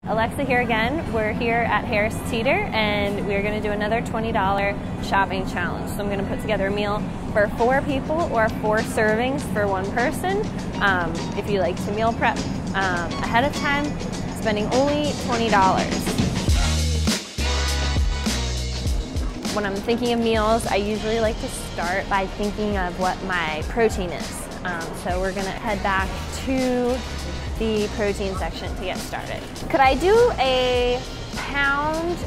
Alexa here again. We're here at Harris Teeter and we're going to do another $20 shopping challenge. So I'm going to put together a meal for 4 people or 4 servings for 1 person. If you like to meal prep ahead of time, spending only $20. When I'm thinking of meals, I usually like to start by thinking of what my protein is. So we're going to head back to the protein section to get started. Could I do a 1.25 pounds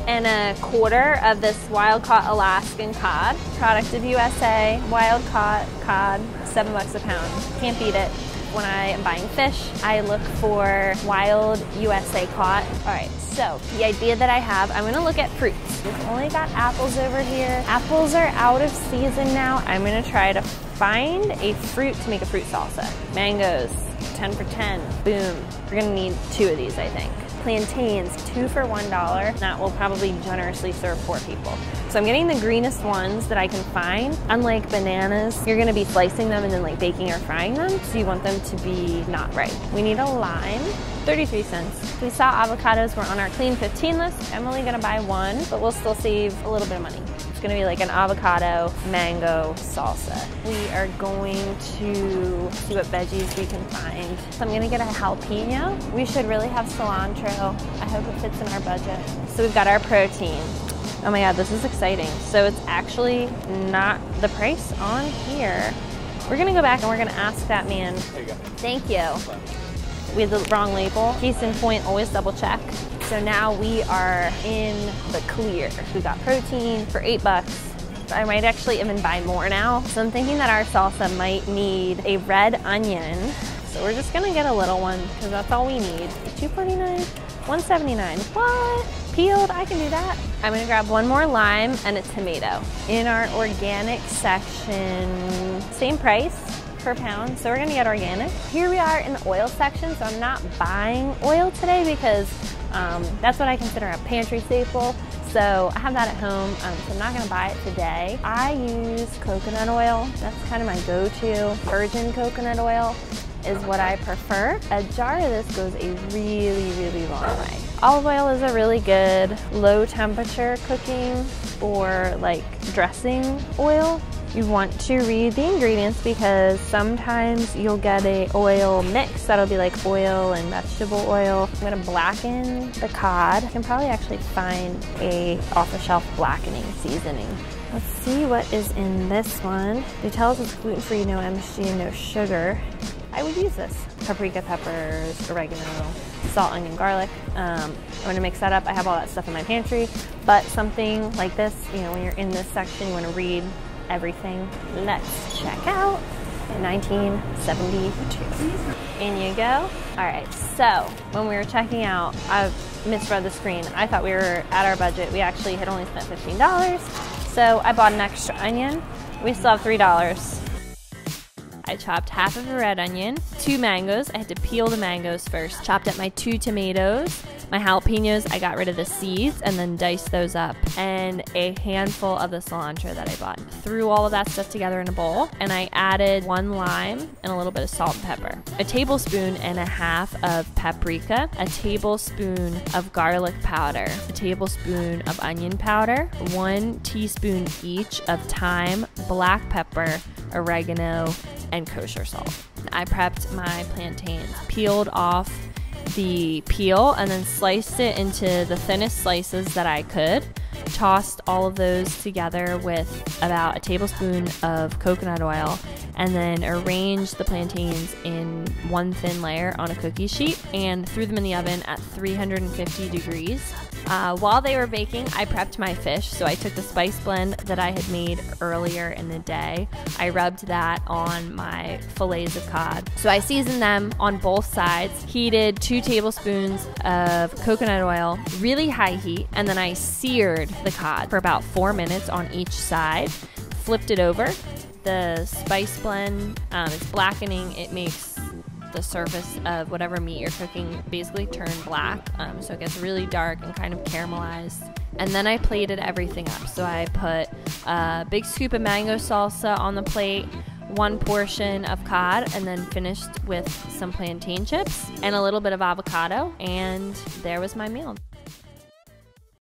of this wild-caught Alaskan cod? Product of USA, wild-caught cod, $7 a pound. Can't beat it. When I am buying fish, I look for wild USA caught. All right, so the idea that I have, I'm gonna look at fruits. We've only got apples over here. Apples are out of season now. I'm gonna try to find a fruit to make a fruit salsa. Mangoes, 10 for 10, boom. We're gonna need 2 of these, I think. Plantains, 2 for $1. That will probably generously serve 4 people. So I'm getting the greenest ones that I can find. Unlike bananas, you're gonna be slicing them and then like baking or frying them, so you want them to be not ripe. We need a lime, 33 cents. We saw avocados were on our Clean 15 list. I'm only gonna buy 1, but we'll still save a little bit of money. It's gonna be like an avocado mango salsa. We are going to see what veggies we can find. So I'm gonna get a jalapeno. We should really have cilantro. I hope it fits in our budget. So we've got our protein. Oh my God, this is exciting. So it's actually not the price on here. We're gonna go back and we're gonna ask that man. There you go. Thank you. We had the wrong label. Case in point, always double check. So now we are in the clear. We got protein for $8. I might actually even buy more now. So I'm thinking that our salsa might need a red onion. So we're just gonna get a little one because that's all we need. $2.49, $1.79. What? Peeled, I can do that. I'm gonna grab 1 more lime and a tomato. In our organic section, same price per pound, so we're gonna get organic. Here we are in the oil section, so I'm not buying oil today because that's what I consider a pantry staple. So I have that at home, so I'm not gonna buy it today. I use coconut oil. That's kind of my go-to. Virgin coconut oil is what I prefer. A jar of this goes a really, really long way. Olive oil is a really good low temperature cooking or like dressing oil. You want to read the ingredients because sometimes you'll get a oil mix that'll be like oil and vegetable oil. I'm gonna blacken the cod. You can probably actually find a off-the-shelf blackening seasoning. Let's see what is in this one. They tell us it's gluten-free, no MSG, and no sugar. I would use this. Paprika, peppers, oregano, salt, onion, garlic. I'm gonna mix that up. I have all that stuff in my pantry, but something like this, you know, when you're in this section, you wanna read everything. Let's check out 1972. In you go. All right, so when we were checking out, I misread the screen. I thought we were at our budget. We actually had only spent $15. So I bought an extra onion. We still have $3. I chopped half of a red onion, 2 mangoes. I had to peel the mangoes first. Chopped up my 2 tomatoes. My jalapenos, I got rid of the seeds and then diced those up. And a handful of the cilantro that I bought. Threw all of that stuff together in a bowl and I added 1 lime and a little bit of salt and pepper. A tablespoon and a half of paprika, a tablespoon of garlic powder, a tablespoon of onion powder, 1 teaspoon each of thyme, black pepper, oregano, and kosher salt. I prepped my plantains, peeled off the peel and then sliced it into the thinnest slices that I could. Tossed all of those together with about a tablespoon of coconut oil and then arranged the plantains in 1 thin layer on a cookie sheet and threw them in the oven at 350 degrees. While they were baking, I prepped my fish. So I took the spice blend that I had made earlier in the day. I rubbed that on my fillets of cod. So I seasoned them on both sides, heated 2 tablespoons of coconut oil, really high heat, and then I seared the cod for about 4 minutes on each side, flipped it over. The spice blend is blackening. It makes the surface of whatever meat you're cooking basically turn black, so it gets really dark and kind of caramelized. And then I plated everything up. So I put a big scoop of mango salsa on the plate, one portion of cod and then finished with some plantain chips and a little bit of avocado, and there was my meal.